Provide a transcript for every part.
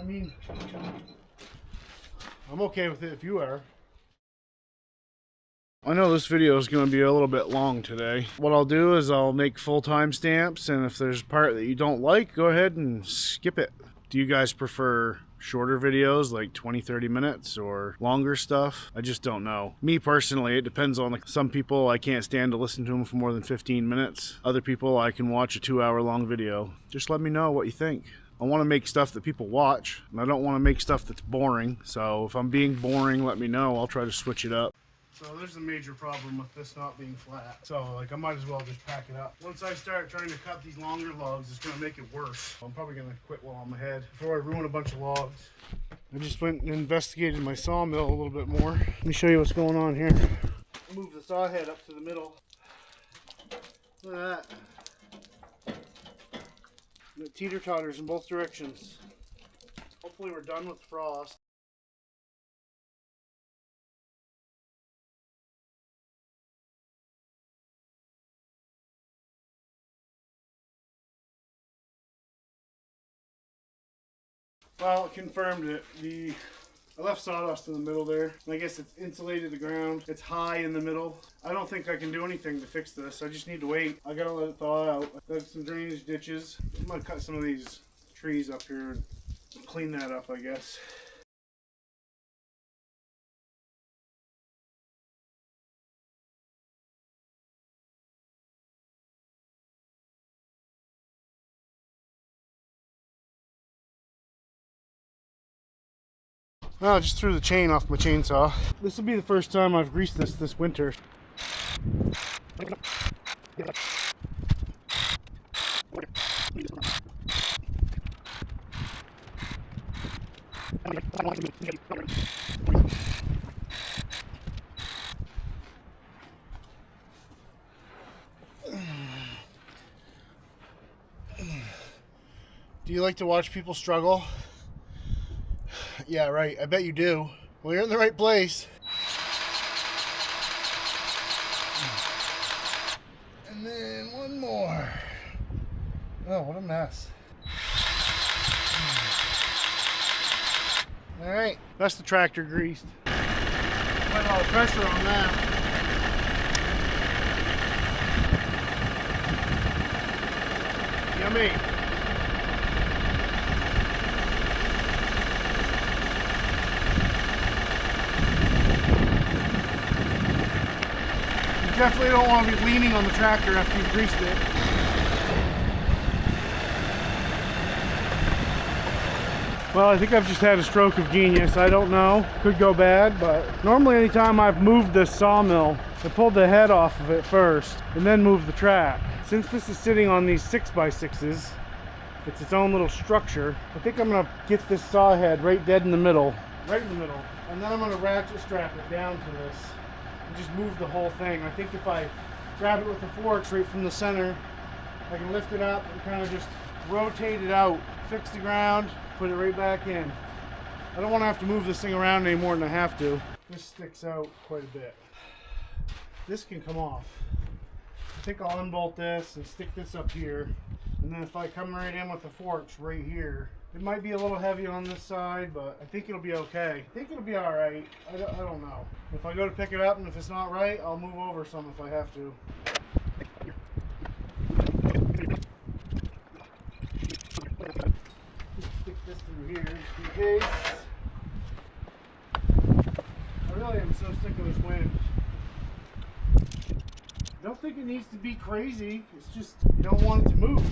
mean, I'm okay with it if you are. I know this video is going to be a little bit long today. What I'll do is I'll make full timestamps, and if there's a part that you don't like, go ahead and skip it. Do you guys prefer shorter videos like 20-30 minutes or longer stuff? I just don't know. Me personally, it depends on some people. I can't stand to listen to them for more than 15 minutes. Other people, I can watch a 2-hour long video. Just let me know what you think. I want to make stuff that people watch, and I don't want to make stuff that's boring. So if I'm being boring, let me know. I'll try to switch it up. So there's a major problem with this not being flat. So like I might as well just pack it up. Once I start trying to cut these longer logs, it's gonna make it worse. I'm probably gonna quit while I'm ahead before I ruin a bunch of logs. I just went and investigated my sawmill a little bit more. Let me show you what's going on here. Move the saw head up to the middle. Look at that. Got teeter-totters in both directions. Hopefully we're done with frost. Well, it confirmed it. I left sawdust in the middle there. And I guess it's insulated the ground. It's high in the middle. I don't think I can do anything to fix this. I just need to wait. I gotta let it thaw out. I dug some drainage ditches. I'm gonna cut some of these trees up here and clean that up, I guess. Well, I just threw the chain off my chainsaw. This will be the first time I've greased this winter. Do you like to watch people struggle? Yeah, right. I bet you do. Well, you're in the right place. And then one more. Oh, what a mess. All right. That's the tractor greased. Quite a lot of pressure on that. Yummy. Definitely don't want to be leaning on the tractor after you've greased it. Well, I think I've just had a stroke of genius. I don't know. Could go bad, but normally anytime I've moved this sawmill, I pulled the head off of it first and then moved the track. Since this is sitting on these 6x6s, it's its own little structure. I think I'm gonna get this saw head right dead in the middle. Right in the middle. And then I'm gonna ratchet strap it down to this. Just move the whole thing. I think if I grab it with the forks right from the center, I can lift it up and kind of just rotate it out, fix the ground, put it right back in. I don't want to have to move this thing around any more than I have to. This sticks out quite a bit. This can come off. I think I'll unbolt this and stick this up here, and then if I come right in with the forks right here, it might be a little heavy on this side, but I think it'll be okay. I think it'll be all right. I don't know. If I go to pick it up and if it's not right, I'll move over some if I have to. Just stick this through here just in case. I really am so sick of this wind. I don't think it needs to be crazy. It's just you don't want it to move.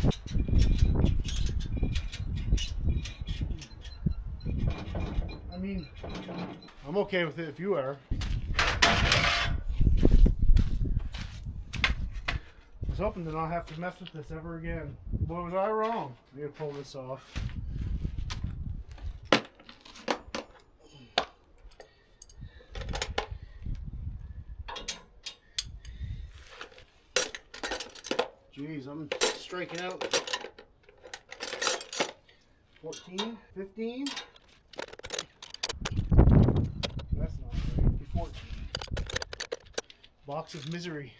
I mean, I'm okay with it if you are. I was hoping to not have to mess with this ever again. Boy, was I wrong. I gotta pull this off. Jeez, I'm striking out. 14, 15. That's not right. 14. Box of misery.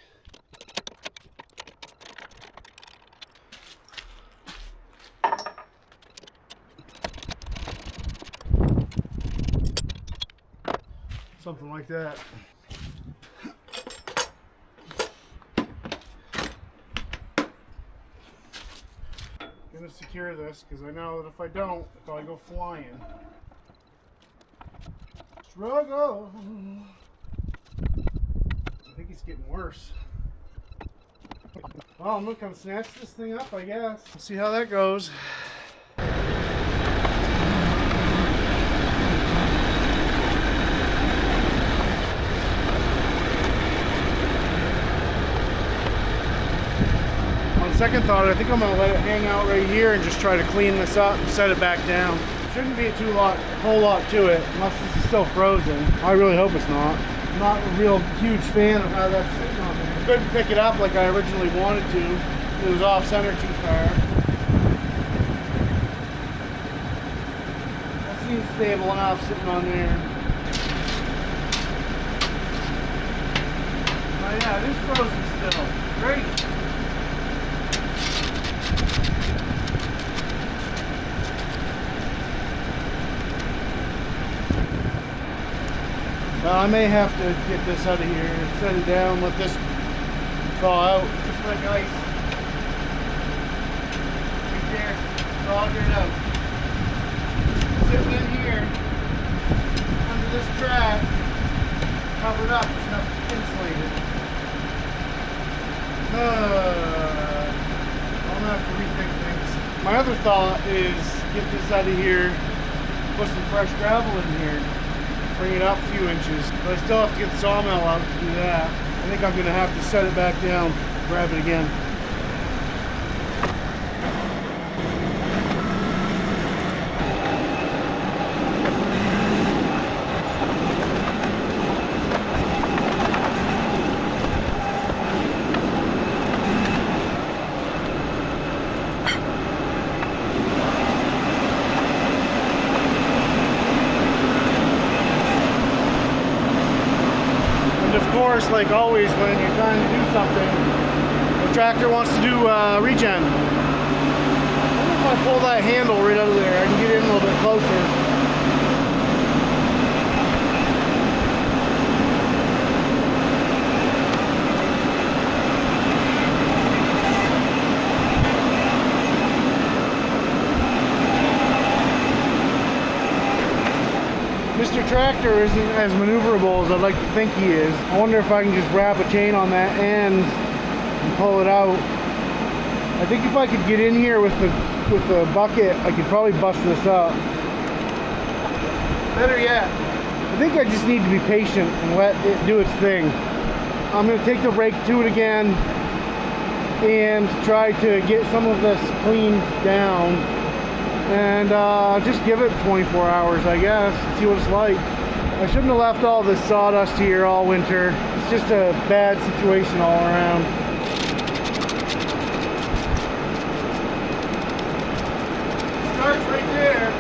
Something like that. Gonna secure this because I know that if I don't, it'll probably go flying. Struggle. I think it's getting worse. Well, I'm gonna come snatch this thing up, I guess. Let's see how that goes. On second thought, I think I'm gonna let it hang out right here and just try to clean this up and set it back down. Shouldn't be a whole lot to it, unless this is still frozen. I really hope it's not. I'm not a real huge fan of how that's sitting on there. I couldn't pick it up like I originally wanted to. It was off center too far. That seems stable enough sitting on there. Oh yeah, it is frozen still. Great. Well, I may have to get this out of here, set it down, let this thaw out, just like ice. Right there, thawed it out. Sitting in here, under this track, covered up, it's not insulated. I'm gonna have to rethink things. My other thought is get this out of here, put some fresh gravel in here. Bring it up a few inches, but I still have to get the sawmill out to do that. I think I'm going to have to set it back down, grab it again. Like always, when you're trying to do something, the tractor wants to do regen. I wonder if I pull that handle right out of there, I can get in a little bit closer. Mr. Tractor isn't as maneuverable as I'd like to think he is. I wonder if I can just wrap a chain on that end and pull it out. I think if I could get in here with the bucket, I could probably bust this up. Better yet, I think I just need to be patient and let it do its thing. I'm going to take the rake to it again and try to get some of this cleaned down. And just give it 24 hours, I guess, and see what it's like. I shouldn't have left all this sawdust here all winter. It's just a bad situation all around. Starts right there.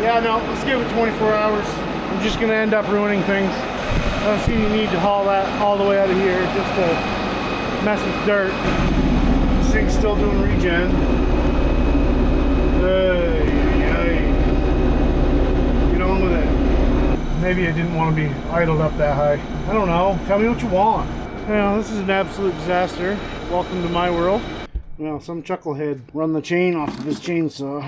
Yeah, no, let's give it 24 hours. I'm just going to end up ruining things. I don't see any need to haul that all the way out of here just to mess with dirt. Thing's still doing regen. Get on with it. Maybe I didn't want to be idled up that high. I don't know. Tell me what you want. Well, this is an absolute disaster. Welcome to my world. Well, some chucklehead run the chain off of this chainsaw.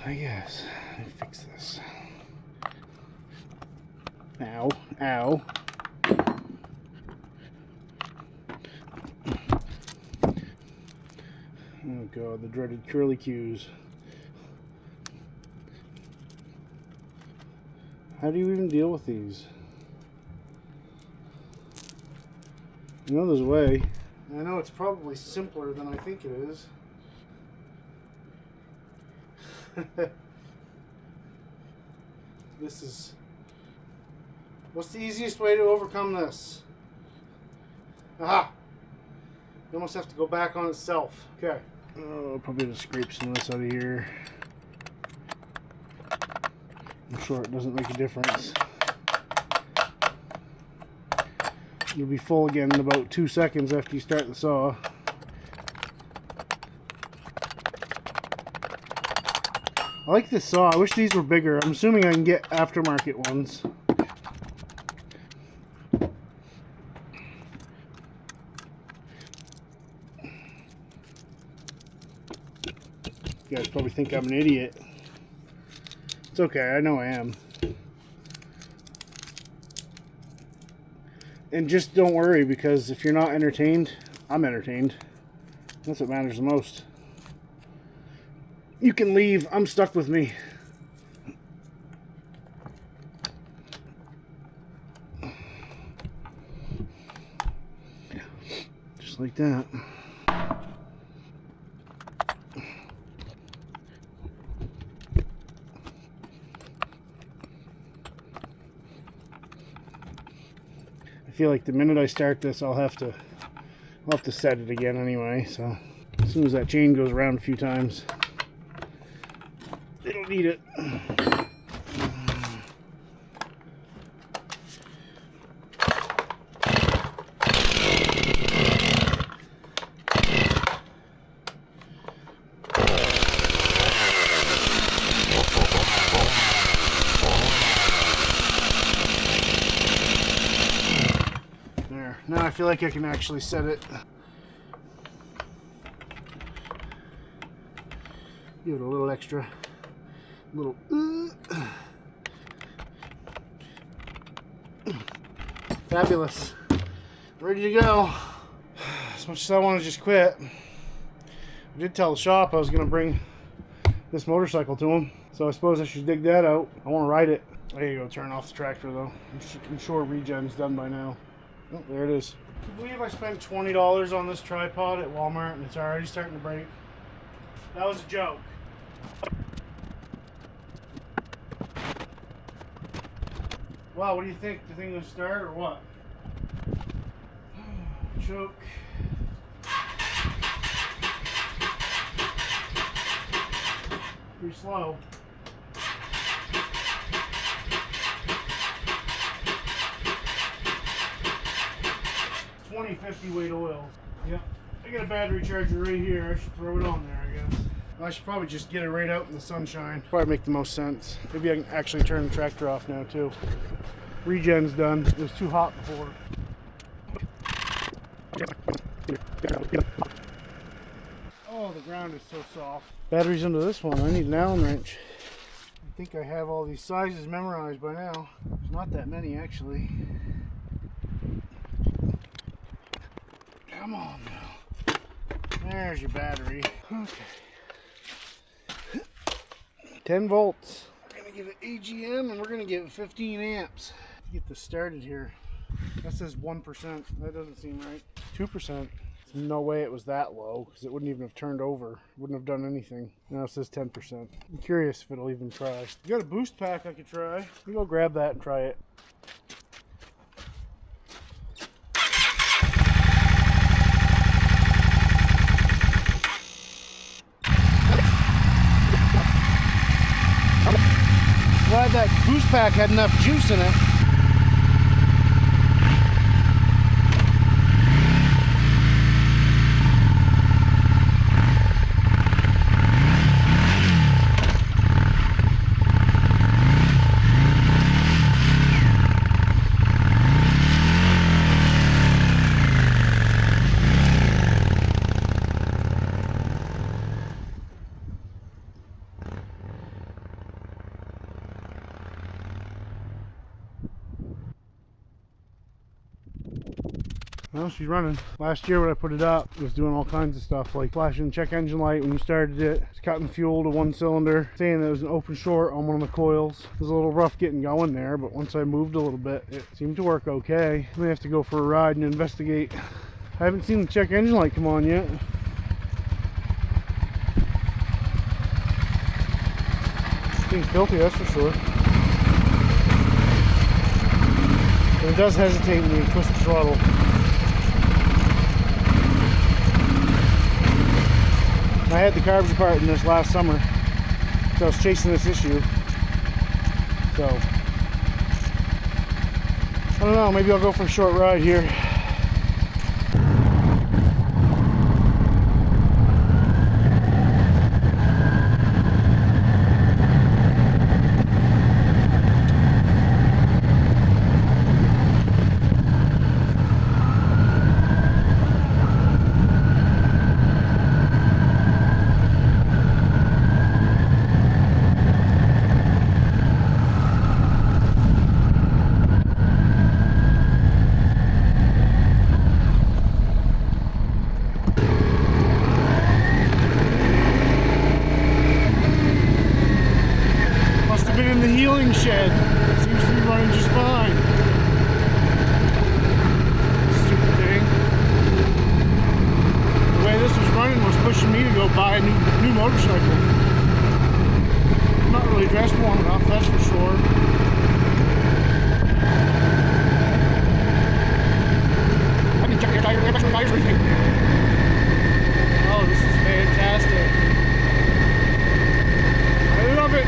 I guess. Let me fix this. Ow. Ow. Oh god, the dreaded curly cues. How do you even deal with these? I know there's a way. I know it's probably simpler than I think it is. This is... What's the easiest way to overcome this? Aha! You almost have to go back on itself. Okay. Oh, probably just scrape some of this out of here. I'm sure it doesn't make a difference. It'll be full again in about 2 seconds after you start the saw. I like this saw. I wish these were bigger. I'm assuming I can get aftermarket ones. You guys probably think I'm an idiot. It's okay, I know I am. And just don't worry, because if you're not entertained, I'm entertained. That's what matters the most. You can leave, I'm stuck with me. Just like that. I feel like the minute I start this, I'll have to set it again anyway. So as soon as that chain goes around a few times, it'll need it. Now I feel like I can actually set it. Give it a little extra. Fabulous. Ready to go. As much as I want to just quit, I did tell the shop I was going to bring this motorcycle to them. So I suppose I should dig that out. I want to ride it. There you go, turn off the tractor though. I'm sure regen's done by now. Oh, there it is. Can you believe I spent $20 on this tripod at Walmart and it's already starting to break? That was a joke. Wow, what do you think? The thing gonna start or what? Choke. Pretty slow. 20-50 weight oils. Yep. I got a battery charger right here. I should throw it on there, I guess. I should probably just get it right out in the sunshine. Probably make the most sense. Maybe I can actually turn the tractor off now too. Regen's done. It was too hot before. Oh, the ground is so soft. Batteries into this one. I need an Allen wrench. I think I have all these sizes memorized by now. There's not that many actually. Come on now. There's your battery. Okay. 10 volts. We're going to give it AGM and we're going to give it 15 amps. Get this started here. That says 1%. That doesn't seem right. 2%. There's no way it was that low because it wouldn't even have turned over. Wouldn't have done anything. Now it says 10%. I'm curious if it'll even try. You got a boost pack I could try. Let me go grab that and try it. Glad that boost pack had enough juice in it. Well, she's running. Last year when I put it up, it was doing all kinds of stuff like flashing check engine light when you started it. It's cutting fuel to one cylinder, saying there was an open short on one of the coils. It was a little rough getting going there, but once I moved a little bit, it seemed to work okay. I may have to go for a ride and investigate. I haven't seen the check engine light come on yet. It's being filthy, that's for sure. But it does hesitate when you twist the throttle. I had the carbs apart in this last summer, so I was chasing this issue. So, I don't know, maybe I'll go for a short ride here. motorcycle. I'm not really dressed warm enough, that's for sure. I've been checking your tires, every tires, everything. Oh, this is fantastic. I love it.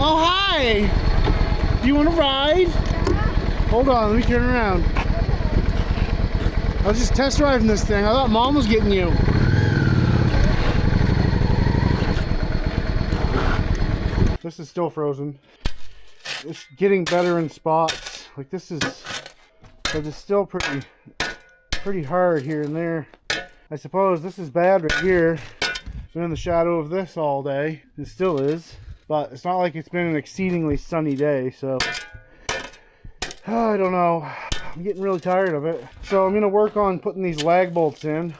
Oh, hi! Do you want to ride? Hold on, let me turn around. I was just test driving this thing. I thought Mom was getting you. This is still frozen. It's getting better in spots. Like this is, but it's still pretty hard here and there. I suppose this is bad right here. Been in the shadow of this all day. It still is. But it's not like it's been an exceedingly sunny day, so I don't know. I'm getting really tired of it. So I'm going to work on putting these lag bolts in.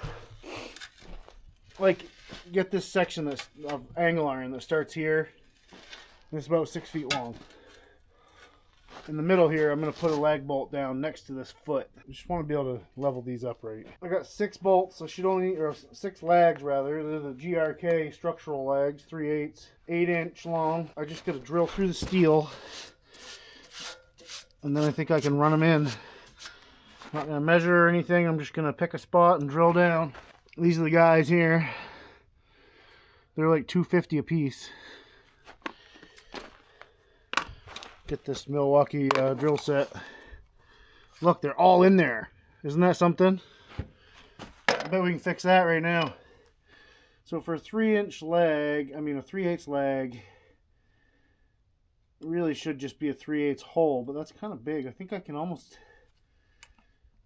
Like, get this section that's of angle iron that starts here. And it's about 6 feet long. In the middle here, I'm going to put a lag bolt down next to this foot. I just want to be able to level these up right. I got 6 bolts. I should only, or 6 lags rather. They're the GRK structural lags, 3/8, 8-inch long. I just got to drill through the steel, and then I think I can run them in. Not going to measure or anything. I'm just going to pick a spot and drill down. These are the guys here. They're like $2.50 a piece. Get this Milwaukee drill set. Look, they're all in there. Isn't that something? I bet we can fix that right now. So for a 3-inch lag, I mean a 3/8 lag, it really should just be a 3/8 hole, but that's kind of big. I think I can almost,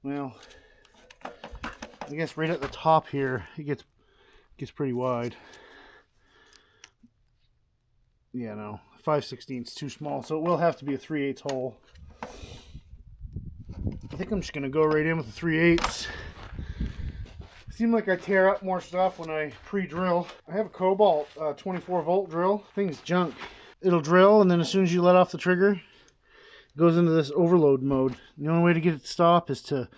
well, I guess right at the top here, it gets pretty wide. Yeah, no. 5/16 is too small, so it will have to be a 3/8 hole. I think I'm just going to go right in with the 3/8. Seems like I tear up more stuff when I pre-drill. I have a Cobalt 24 volt drill. Thing's junk. It'll drill, and then as soon as you let off the trigger, it goes into this overload mode. The only way to get it to stop is to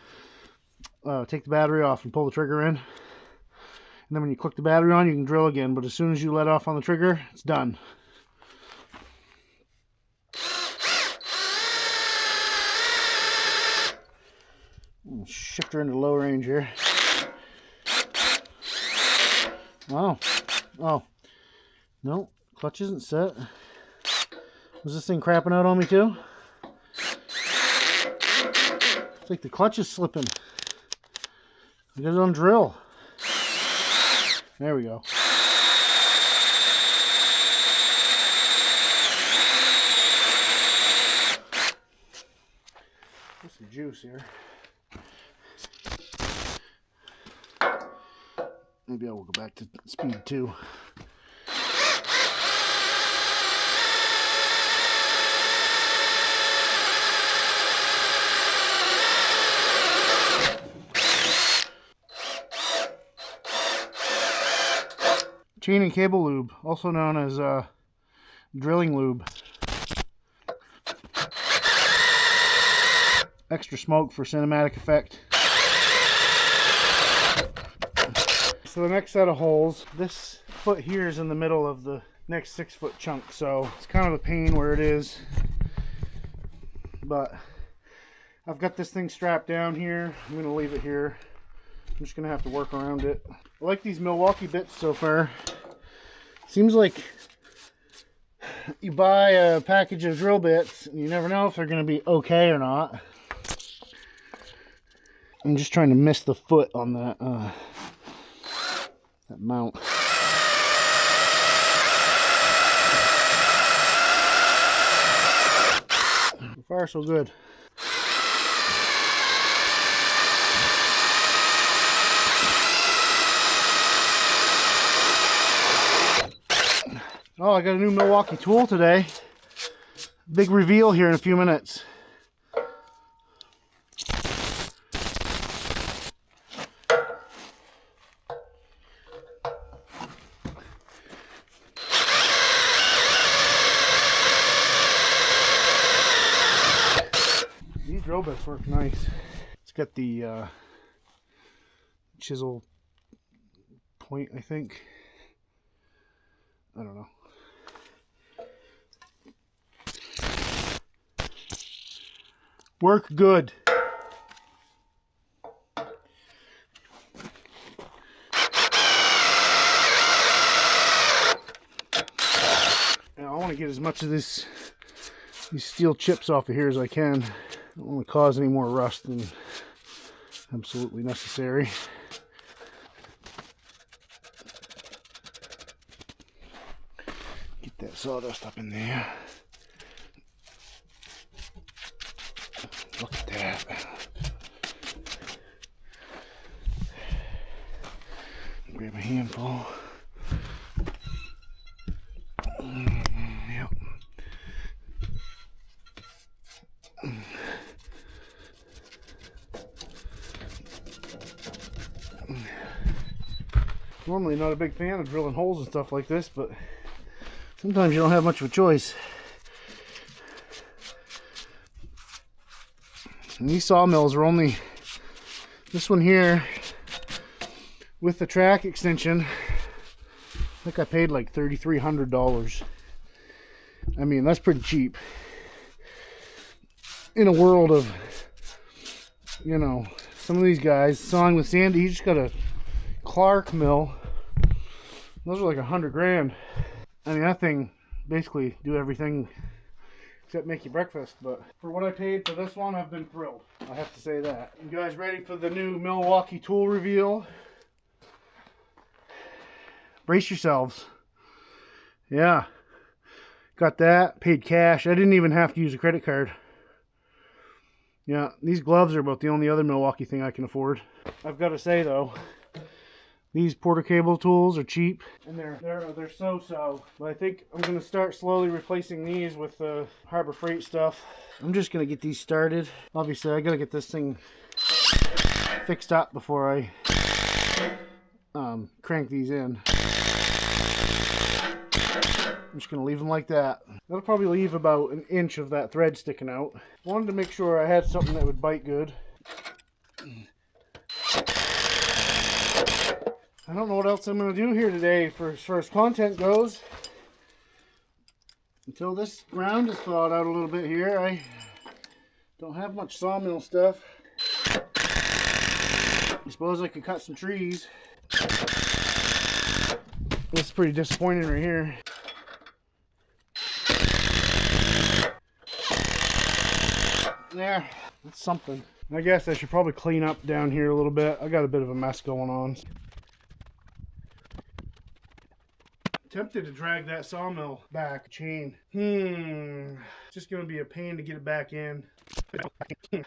take the battery off and pull the trigger in. And then when you click the battery on, you can drill again, but as soon as you let off on the trigger, it's done. Shift her into low range here. Oh, oh, no, clutch isn't set. Was this thing crapping out on me too? It's like the clutch is slipping. I got it on drill. There we go. There's some juice here. Maybe I will go back to speed 2. Chain and cable lube, also known as drilling lube. Extra smoke for cinematic effect. So the next set of holes, this foot here is in the middle of the next 6-foot chunk, so it's kind of a pain where it is, but I've got this thing strapped down here. I'm going to leave it here. I'm just going to have to work around it. I like these Milwaukee bits so far. Seems like you buy a package of drill bits and you never know if they're going to be okay or not. I'm just trying to miss the foot on that that mount. So far, so good. Oh, I got a new Milwaukee tool today. Big reveal here in a few minutes. drill bits work nice. It's got the chisel point, I think. I don't know. Work good. Now I want to get as much of these steel chips off of here as I can. I don't want to cause any more rust than absolutely necessary. Get that sawdust up in there. Look at that. Grab a handful. Yep. Normally not a big fan of drilling holes and stuff like this, but sometimes you don't have much of a choice. And these sawmills are only, this one here with the track extension, I think I paid like $3,300. I mean, that's pretty cheap. In a world of, you know, some of these guys sawing with Sandy, he just got a Clark mill. Those are like $100 grand. I mean, that thing basically do everything except make you breakfast, but for what I paid for this one, I've been thrilled. I have to say that. You guys ready for the new Milwaukee tool reveal? Brace yourselves. Yeah. Got that. Paid cash. I didn't even have to use a credit card. Yeah, these gloves are about the only other Milwaukee thing I can afford. I've got to say though, these Porter cable tools are cheap, and they're so-so. But I think I'm going to start slowly replacing these with the Harbor Freight stuff. I'm just going to get these started. Obviously, I got to get this thing fixed up before I crank these in. I'm just going to leave them like that. That'll probably leave about an inch of that thread sticking out. Wanted to make sure I had something that would bite good. I don't know what else I'm going to do here today for as far as content goes. Until this ground is thawed out a little bit here, I don't have much sawmill stuff. I suppose I could cut some trees. This is pretty disappointing right here. There, that's something. I guess I should probably clean up down here a little bit. I got a bit of a mess going on. Tempted to drag that sawmill back chain. Just gonna be a pain to get it back in. I'm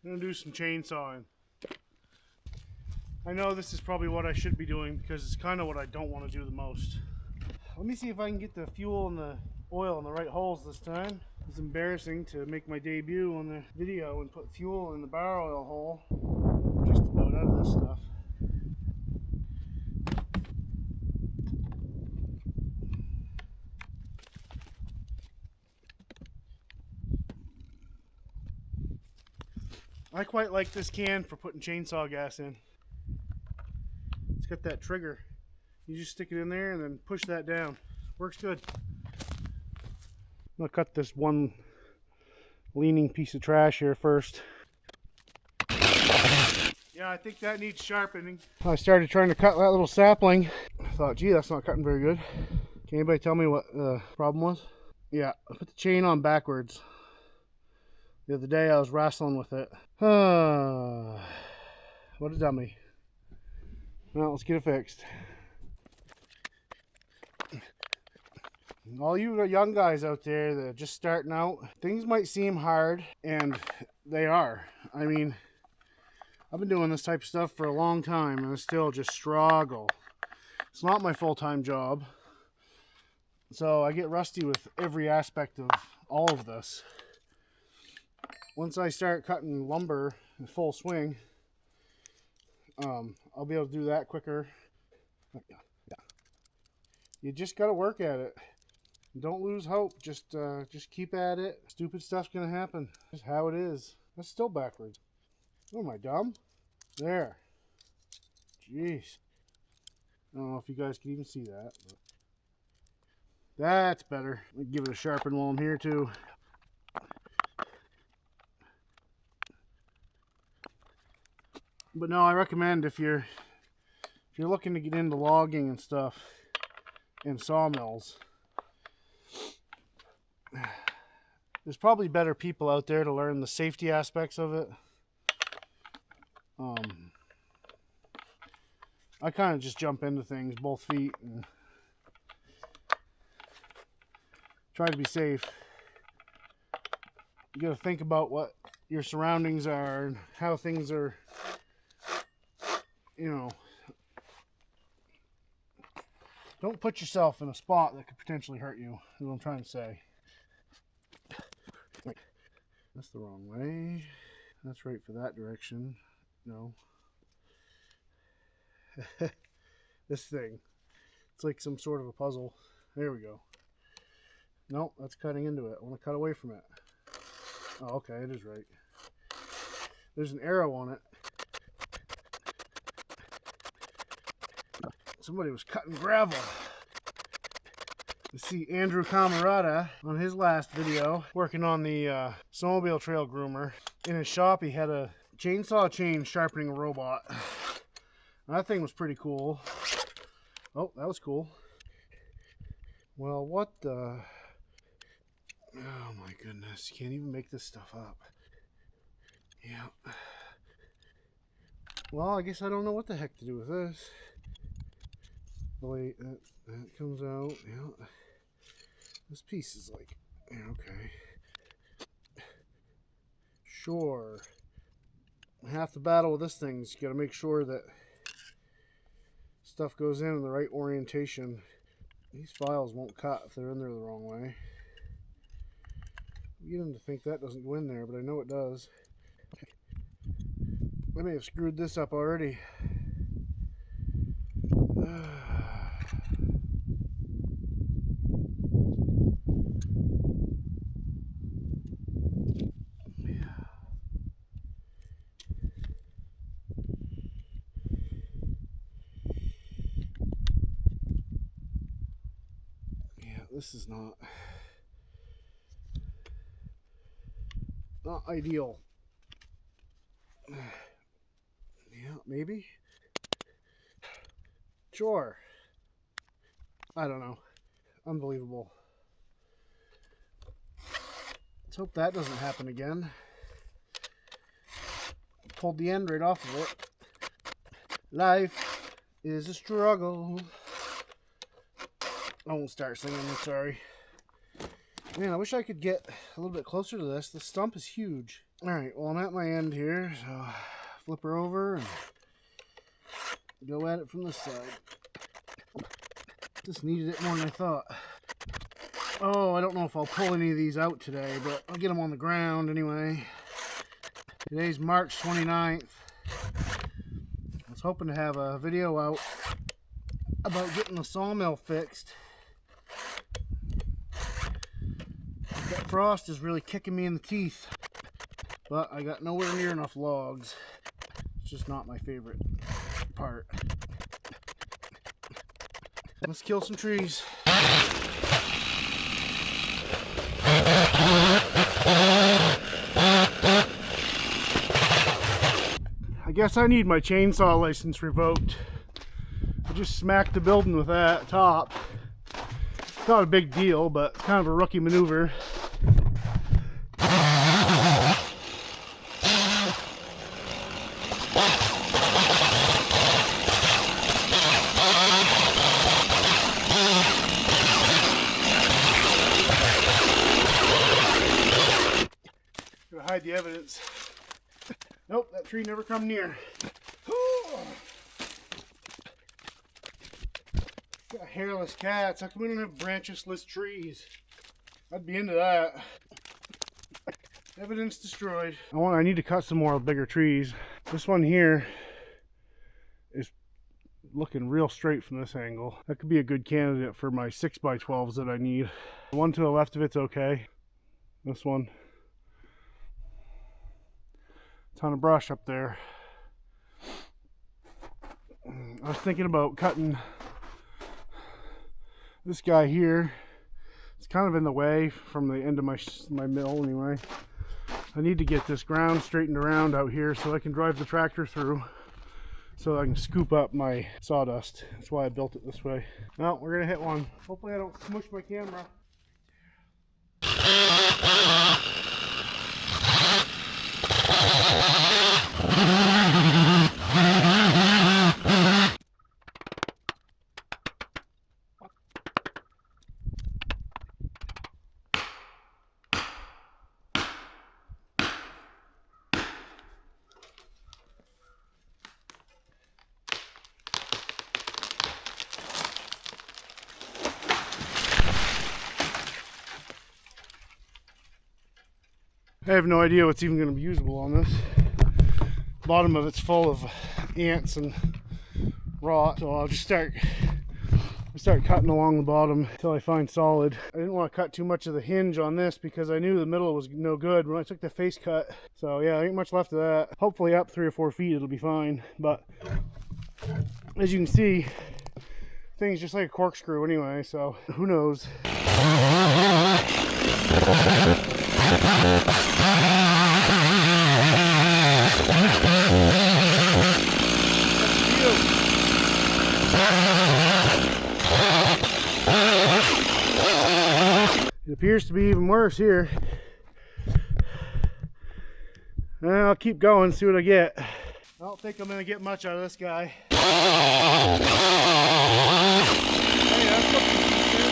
gonna do some chainsawing. I know this is probably what I should be doing because it's kind of what I don't want to do the most. Let me see if I can get the fuel and the oil in the right holes this time. It's embarrassing to make my debut on the video and put fuel in the barrel oil hole. I'm just about out of this stuff. I quite like this can for putting chainsaw gas in. It's got that trigger. You just stick it in there and then push that down. Works good. I'm gonna cut this one leaning piece of trash here first. Yeah, I think that needs sharpening. I started trying to cut that little sapling. I thought, gee, that's not cutting very good. Can anybody tell me what the problem was? Yeah, I put the chain on backwards. The other day I was wrestling with it. What a dummy. Well, let's get it fixed. All you young guys out there that are just starting out, things might seem hard, and they are. I mean, I've been doing this type of stuff for a long time, and I still just struggle. It's not my full-time job, so I get rusty with every aspect of all of this. Once I start cutting lumber in full swing, I'll be able to do that quicker. You just got to work at it. Don't lose hope. Just keep at it. Stupid stuff's gonna happen. Just how it is. That's still backwards. Oh, am I dumb? There. Jeez. I don't know if you guys can even see that. But that's better. Let me give it a sharpen while I'm here too. But no, I recommend if you're looking to get into logging and stuff in sawmills, there's probably better people out there to learn the safety aspects of it. I kind of just jump into things both feet and try to be safe. You got to think about what your surroundings are and how things are, you know. Don't put yourself in a spot that could potentially hurt you, is what I'm trying to say. That's the wrong way. That's right for that direction. No. This thing. It's like some sort of a puzzle. There we go. Nope, that's cutting into it. I want to cut away from it. Oh, okay, it is right. There's an arrow on it. Somebody was cutting gravel. You see Andrew Camarada on his last video working on the Sawmill trail groomer. In his shop he had a chainsaw chain sharpening a robot. That thing was pretty cool. Oh, that was cool. Well, what the... Oh my goodness, you can't even make this stuff up. Yeah. Well, I guess I don't know what the heck to do with this. Wait, that comes out. Yeah. This piece is like, yeah, okay. Sure. Half the battle with this thing is you gotta make sure that stuff goes in the right orientation. These files won't cut if they're in there the wrong way. You get them to think that doesn't go in there, but I know it does. I may have screwed this up already. This is not ideal. Yeah, maybe. Sure. I don't know. Unbelievable. Let's hope that doesn't happen again. Pulled the end right off of it. Life is a struggle. I won't start singing, I'm sorry. Man, I wish I could get a little bit closer to this. The stump is huge. Alright, well, I'm at my end here, so flip her over and go at it from this side. Just needed it more than I thought. Oh, I don't know if I'll pull any of these out today, but I'll get them on the ground anyway. Today's March 29th. I was hoping to have a video out about getting the sawmill fixed. That frost is really kicking me in the teeth, but I got nowhere near enough logs. It's just not my favorite part. Let's kill some trees. I guess I need my chainsaw license revoked. I just smacked the building with that top. It's not a big deal, but it's kind of a rookie maneuver. Gotta hide the evidence. Nope, that tree never come near. Got hairless cats. How come we don't have branchless trees? I'd be into that. Evidence destroyed. I need to cut some more bigger trees. This one here looking real straight from this angle. That could be a good candidate for my 6x12s that I need. The one to the left of it's okay. This one, ton of brush up there. I was thinking about cutting this guy here. It's kind of in the way from the end of my mill anyway. I need to get this ground straightened around out here so I can drive the tractor through, so I can scoop up my sawdust. That's why I built it this way. Well, we're gonna hit one. Hopefully I don't smush my camera. I have no idea what's even going to be usable on this. Bottom of it's full of ants and rot, so I'll just start cutting along the bottom until I find solid. I didn't want to cut too much of the hinge on this because I knew the middle was no good when I took the face cut. So yeah, there ain't much left of that. Hopefully up 3 or 4 feet it'll be fine, but as you can see, thing's just like a corkscrew anyway, so who knows. It appears to be even worse here. I'll keep going, see what I get. I don't think I'm gonna get much out of this guy. Hey, that's looking decent.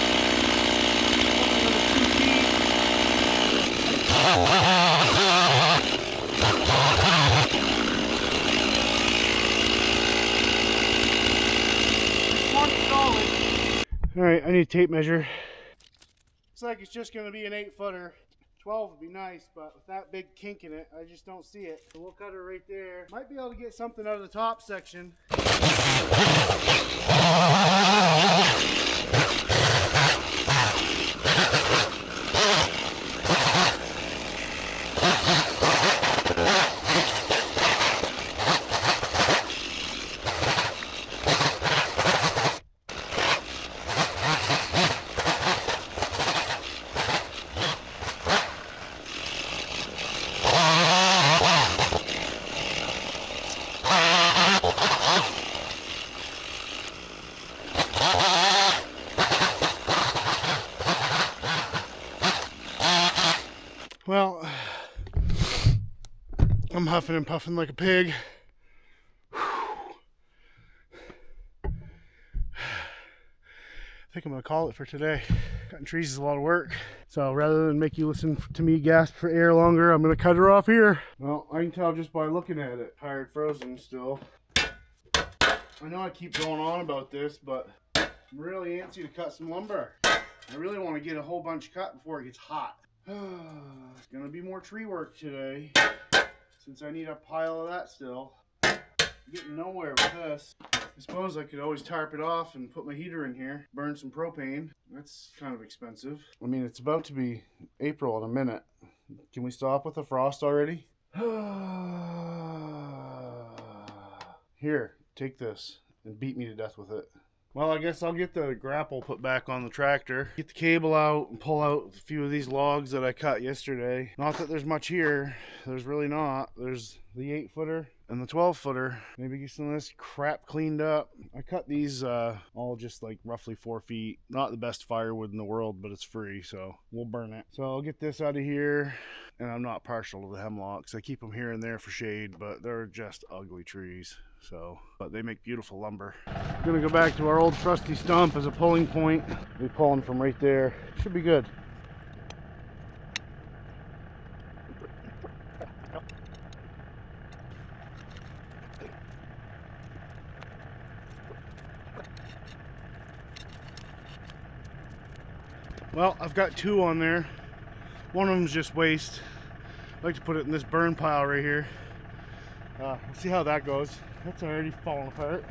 Alright, I need a tape measure. Looks like it's just going to be an 8-footer. 12 would be nice, but with that big kink in it, I just don't see it. So we'll cut it right there. Might be able to get something out of the top section. Well, I'm huffing and puffing like a pig. I think I'm gonna call it for today. Cutting trees is a lot of work, so rather than make you listen to me gasp for air longer, I'm gonna cut her off here. Well, I can tell just by looking at it. Tired frozen still. I know I keep going on about this, but I'm really antsy to cut some lumber. I really want to get a whole bunch cut before it gets hot. It's gonna be more tree work today, since I need a pile of that still. I'm getting nowhere with this. I suppose I could always tarp it off and put my heater in here, burn some propane. That's kind of expensive. I mean, it's about to be April in a minute. Can we stop with the frost already? Here, take this and beat me to death with it. Well, I guess I'll get the grapple put back on the tractor, get the cable out and pull out a few of these logs that I cut yesterday. Not that there's much here, there's really not. There's the 8-footer and the 12-footer. Maybe get some of this crap cleaned up. I cut these all just like roughly 4 feet. Not the best firewood in the world, but it's free, so we'll burn it. So I'll get this out of here, and I'm not partial to the hemlocks. I keep them here and there for shade, but they're just ugly trees. But they make beautiful lumber. I'm gonna go back to our old trusty stump as a pulling point. We'll be pulling from right there. Should be good. Well, I've got 2 on there. One of them's just waste. I like to put it in this burn pile right here. We'll see how that goes. That's already falling apart.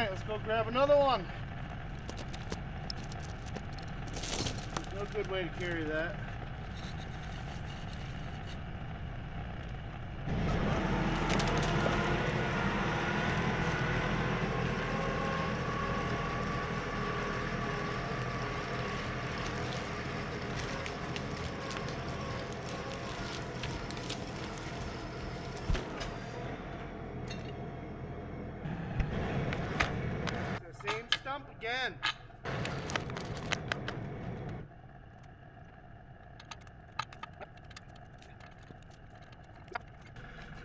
right, let's go grab another one. There's no good way to carry that. Same stump again.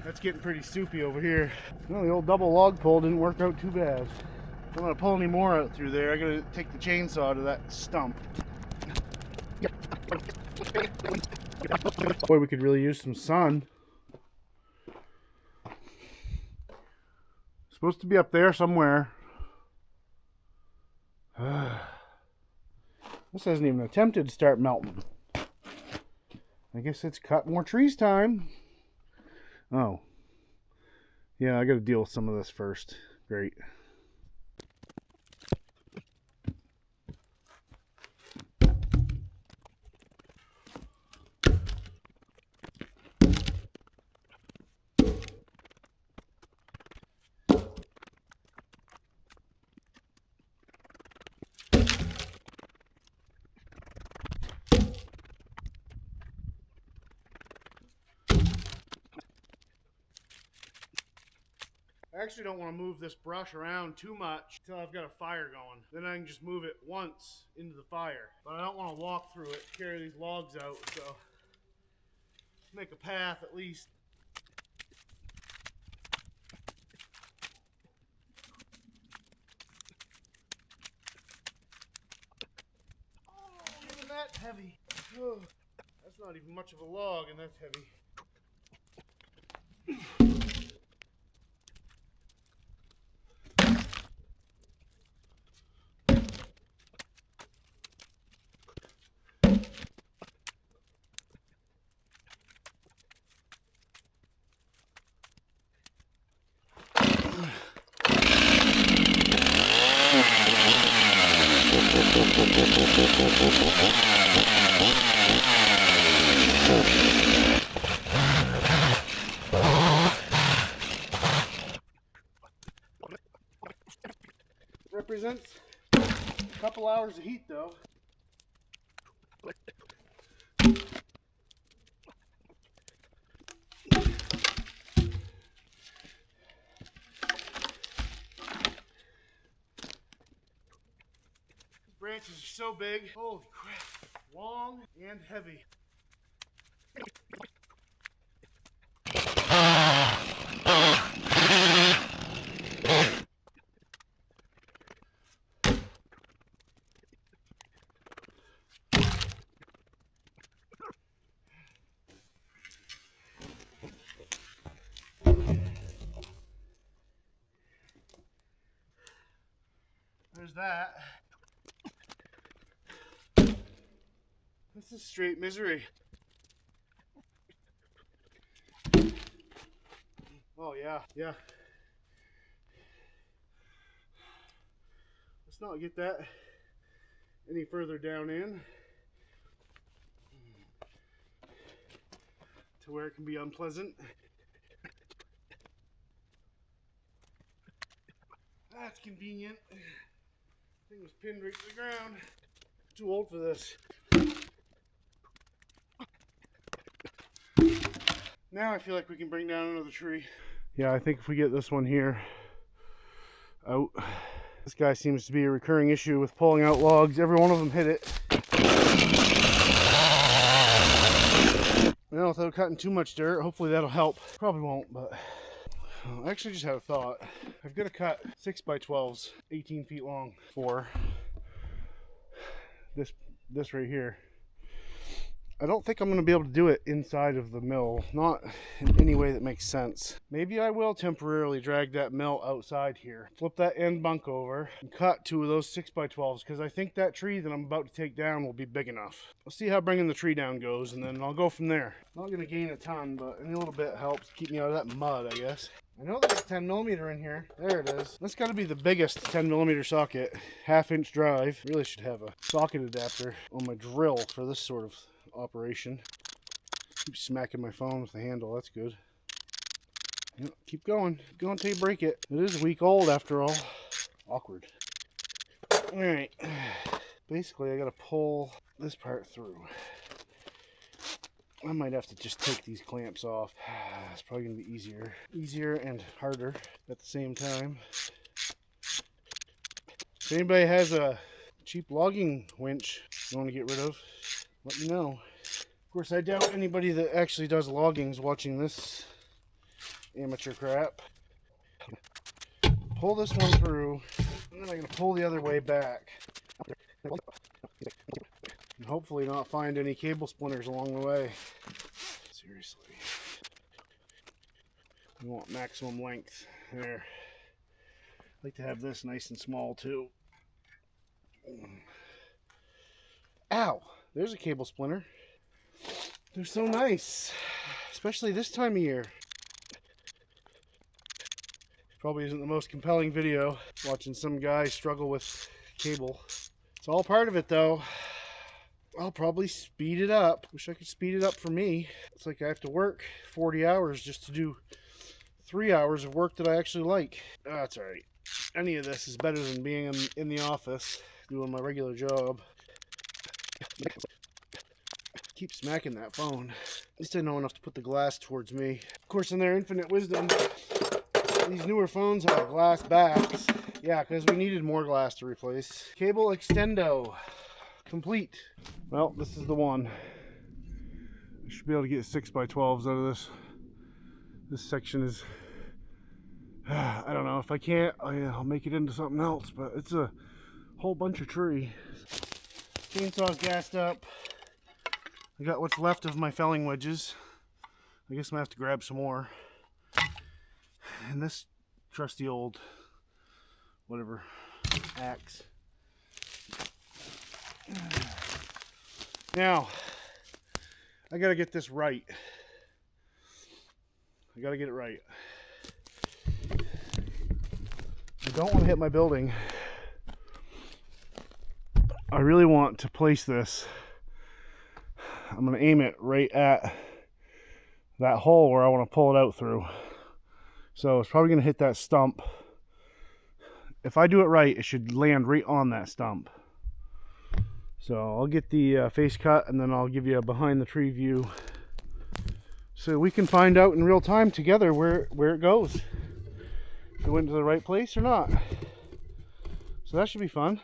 That's getting pretty soupy over here. Well, the old double log pull didn't work out too bad. If I'm gonna pull any more out through there, I gotta take the chainsaw to that stump. Boy, we could really use some sun. Supposed to be up there somewhere. This hasn't even attempted to start melting. I guess it's cut more trees time. Oh. Yeah, I gotta deal with some of this first. Great. I actually don't want to move this brush around too much until I've got a fire going. Then I can just move it once into the fire. But I don't want to walk through it, carry these logs out, so make a path at least. Oh, even that's heavy. Oh, that's not even much of a log, and that's heavy. Represents a couple hours of heat though. These branches are so big. Holy crap. Long and heavy. There's that. This is straight misery. Oh yeah, yeah. Let's not get that any further down in to where it can be unpleasant. That's convenient. Thing was pinned right to the ground. Too old for this. Now I feel like we can bring down another tree. Yeah, I think if we get this one here out. This guy seems to be a recurring issue with pulling out logs. Every one of them hit it. Well, without cutting too much dirt, hopefully that'll help. Probably won't, but I actually just had a thought. I've got to cut 6x12s, 18 feet long for this right here. I don't think I'm going to be able to do it inside of the mill. Not in any way that makes sense. Maybe I will temporarily drag that mill outside here. Flip that end bunk over and cut two of those 6x12s because I think that tree that I'm about to take down will be big enough. I'll see how bringing the tree down goes and then I'll go from there. Not going to gain a ton, but any little bit helps keep me out of that mud, I guess. I know there's 10mm in here. There it is. That's got to be the biggest 10mm socket. 1/2-inch drive. Really should have a socket adapter on my drill for this sort of operation. Keep smacking my phone with the handle. That's good. Yep, keep going. Keep going until you break it. It is a week old after all. Awkward. Alright. Basically, I got to pull this part through. I might have to just take these clamps off. It's probably going to be easier. Easier and harder at the same time. If anybody has a cheap logging winch you want to get rid of, let me know. Of course, I doubt anybody that actually does logging is watching this amateur crap. Pull this one through, and then I'm going to pull the other way back. And hopefully not find any cable splinters along the way. Seriously. We want maximum length. There. I like to have this nice and small too. Ow! There's a cable splinter. They're so nice. Especially this time of year. Probably isn't the most compelling video, watching some guy struggle with cable. It's all part of it though. I'll probably speed it up. Wish I could speed it up for me. It's like I have to work 40 hours just to do 3 hours of work that I actually like. That's alright. Any of this is better than being in the office doing my regular job. Keep smacking that phone. At least I know enough to put the glass towards me. Of course, in their infinite wisdom, these newer phones have glass backs. Yeah, because we needed more glass to replace. Cable extendo. Complete. Well, this is the one. I should be able to get 6x12s out of this. This section is, I don't know, if I can't, I'll make it into something else, but it's a whole bunch of tree. Chainsaw's gassed up. I got what's left of my felling wedges. I guess I'm gonna have to grab some more. And this trusty old, whatever, axe. Now, I gotta get this right. I gotta get it right. I don't want to hit my building. I really want to place this. I'm gonna aim it right at that hole where I want to pull it out through. So it's probably gonna hit that stump. If I do it right, it should land right on that stump. So I'll get the face cut and then I'll give you a behind the tree view so we can find out in real time together where it goes. If it went to the right place or not. So that should be fun.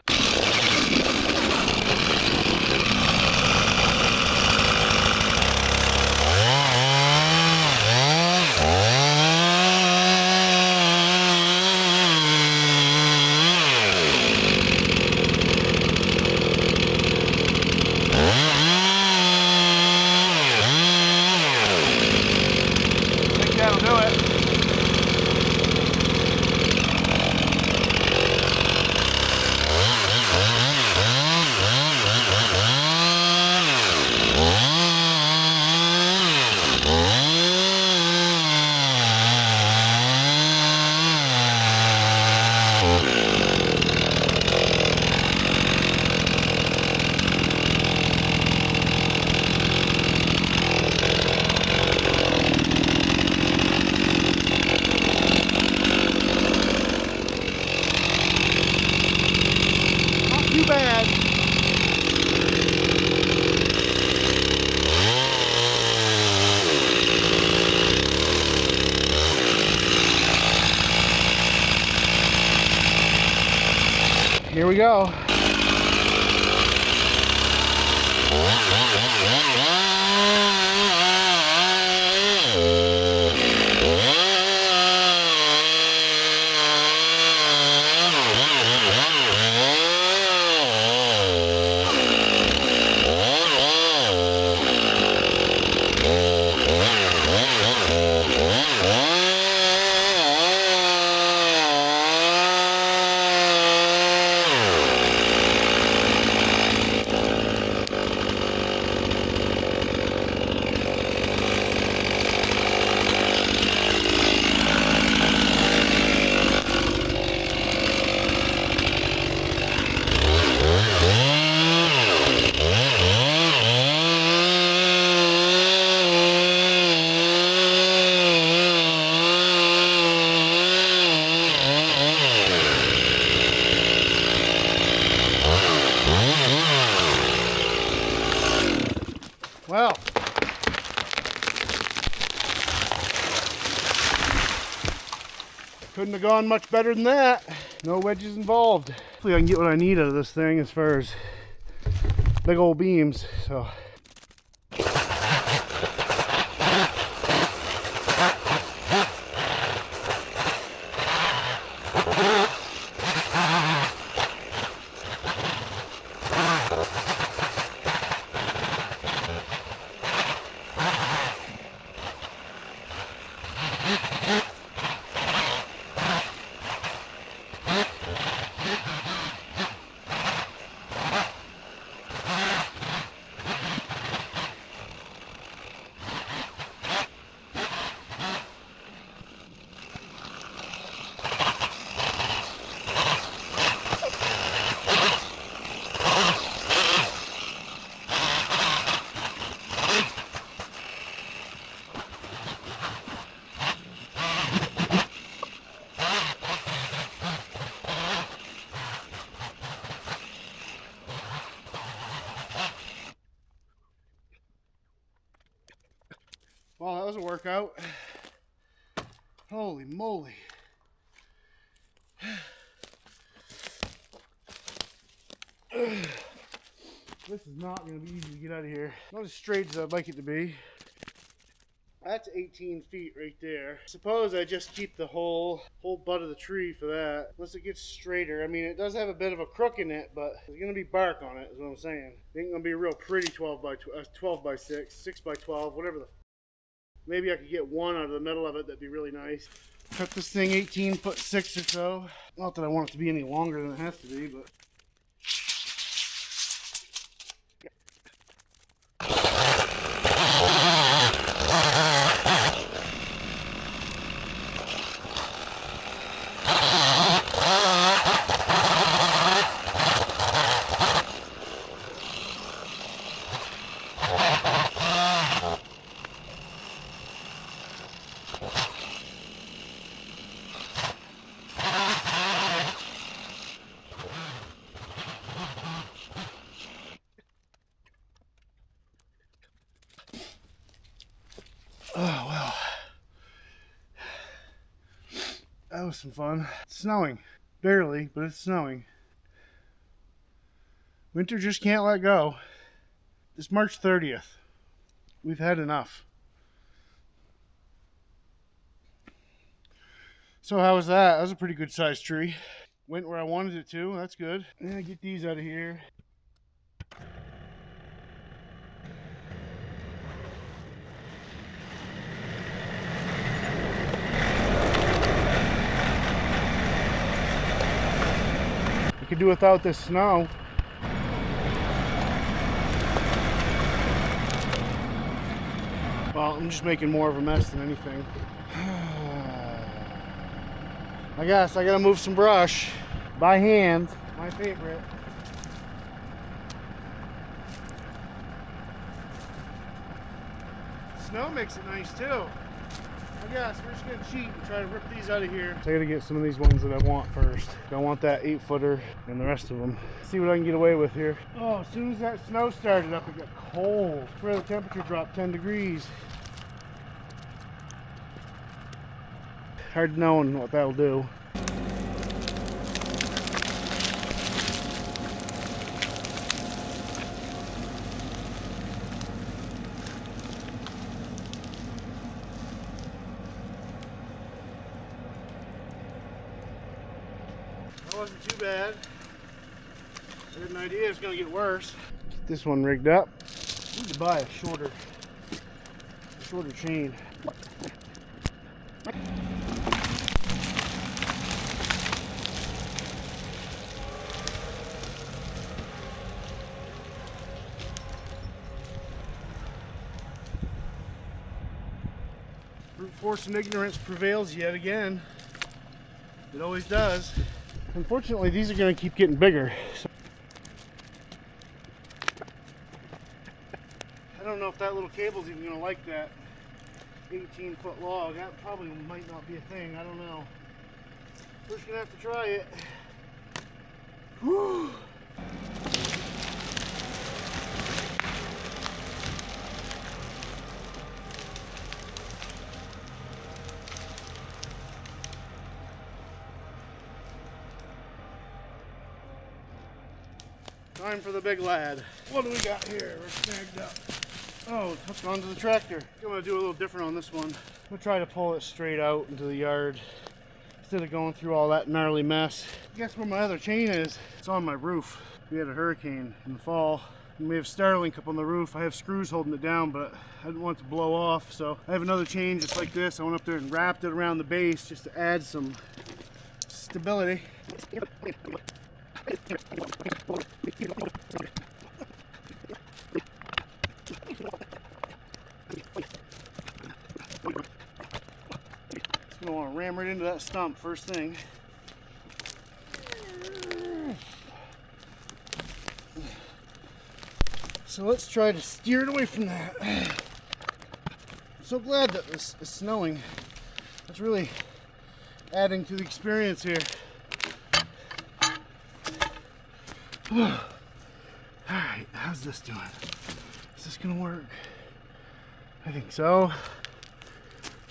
Bad. Here we go. Well, couldn't have gone much better than that. No wedges involved. Hopefully I can get what I need out of this thing as far as big old beams. So well, that was a workout. Holy moly. This is not going to be easy to get out of here. Not as straight as I'd like it to be. That's 18 feet right there. Suppose I just keep the whole butt of the tree for that. Unless it gets straighter. I mean, it does have a bit of a crook in it, but there's going to be bark on it, is what I'm saying. It ain't going to be a real pretty 12 by 6, 6 by 12, whatever the... Maybe I could get one out of the middle of it. That'd be really nice. Cut this thing 18'6" or so. Not that I want it to be any longer than it has to be, but... Oh, well, that was some fun. It's snowing. Barely, but it's snowing. Winter just can't let go. It's March 30th. We've had enough. So how was that? That was a pretty good sized tree. Went where I wanted it to. That's good. Yeah, get these out of here. Could do without this snow. Well, I'm just making more of a mess than anything. I guess I gotta move some brush by hand. My favorite. Snow makes it nice too. I guess we're just gonna cheat and try to rip these out of here. So I gotta get some of these ones that I want first. I want that 8-footer and the rest of them. See what I can get away with here. Oh, as soon as that snow started up, it got cold. Where the temperature dropped 10 degrees. Hard knowing what that'll do. Wasn't too bad. I had an idea it's going to get worse. Get this one rigged up. I need to buy a shorter chain. Brute force and ignorance prevails yet again. It always does. Unfortunately, these are going to keep getting bigger. So I don't know if that little cable's even going to like that 18-foot log. That probably might not be a thing. I don't know. We're just going to have to try it. Whew. Time for the big lad. What do we got here? We're snagged up. Oh, it's hooked onto the tractor. I'm gonna do a little different on this one. I'm gonna try to pull it straight out into the yard instead of going through all that gnarly mess. Guess where my other chain is? It's on my roof. We had a hurricane in the fall. And we have Starlink up on the roof. I have screws holding it down, but I didn't want it to blow off. So I have another chain just like this. I went up there and wrapped it around the base just to add some stability. Just gonna want to ram right into that stump first thing. So let's try to steer it away from that. I'm so glad that this is snowing. It's really adding to the experience here. Alright, how's this doing? Is this gonna work? I think so.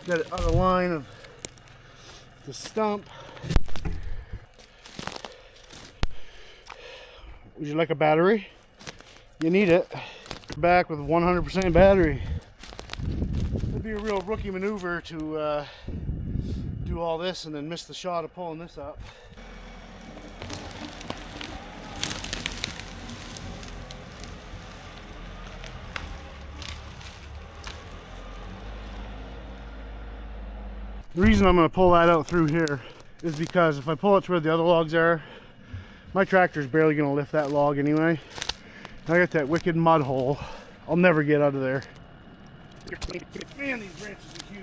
Got it out of line of the stump. Would you like a battery? You need it. Back with 100% battery. It'd be a real rookie maneuver to do all this and then miss the shot of pulling this up. The reason I'm going to pull that out through here is because if I pull it to where the other logs are, my tractor's barely going to lift that log anyway. I got that wicked mud hole. I'll never get out of there. Man, these branches are huge.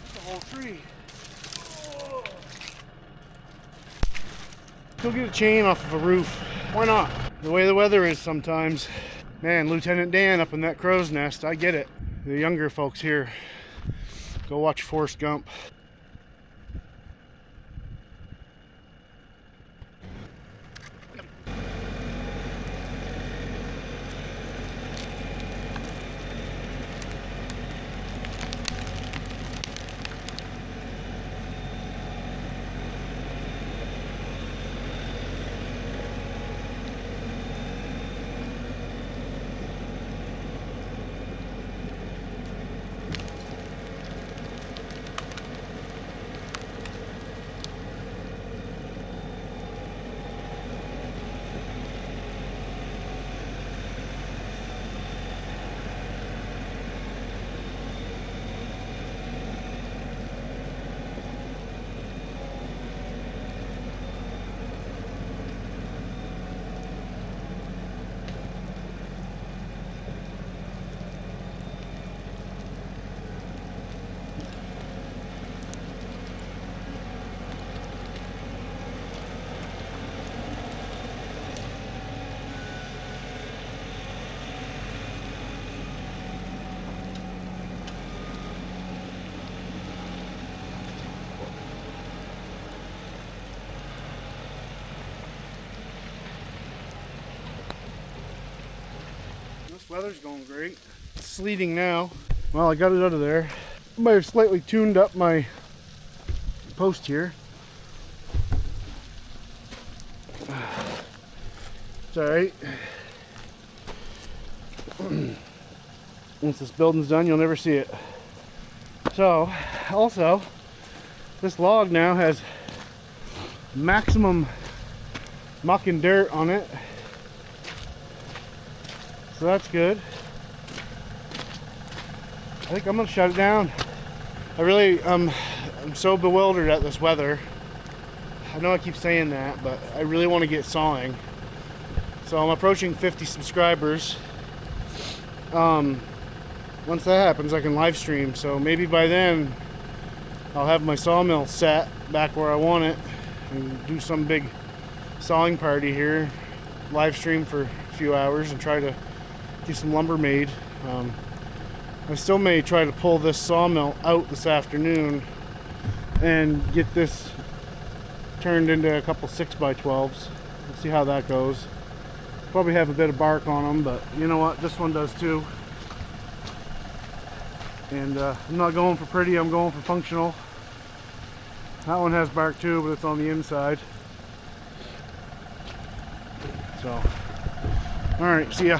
It's a whole tree. Oh. Go get a chain off of a roof. Why not? The way the weather is sometimes. Man, Lieutenant Dan up in that crow's nest, I get it. The younger folks here, go watch Forrest Gump. This weather's going great. It's sleeting now. Well, I got it out of there. I might have slightly tuned up my post here. It's alright. Once this building's done, you'll never see it. So, also, this log now has maximum muck and dirt on it. So that's good. I think I'm gonna shut it down. I'm so bewildered at this weather. I know I keep saying that, but I really want to get sawing. So I'm approaching 50 subscribers. Once that happens, I can live stream. So maybe by then I'll have my sawmill set back where I want it and do some big sawing party here. Live stream for a few hours and try to get some lumber made. I still may try to pull this sawmill out this afternoon and get this turned into a couple 6x12s. We'll see how that goes. Probably have a bit of bark on them, but you know what? This one does too. And I'm not going for pretty, I'm going for functional. That one has bark too, but it's on the inside. So, alright, see ya.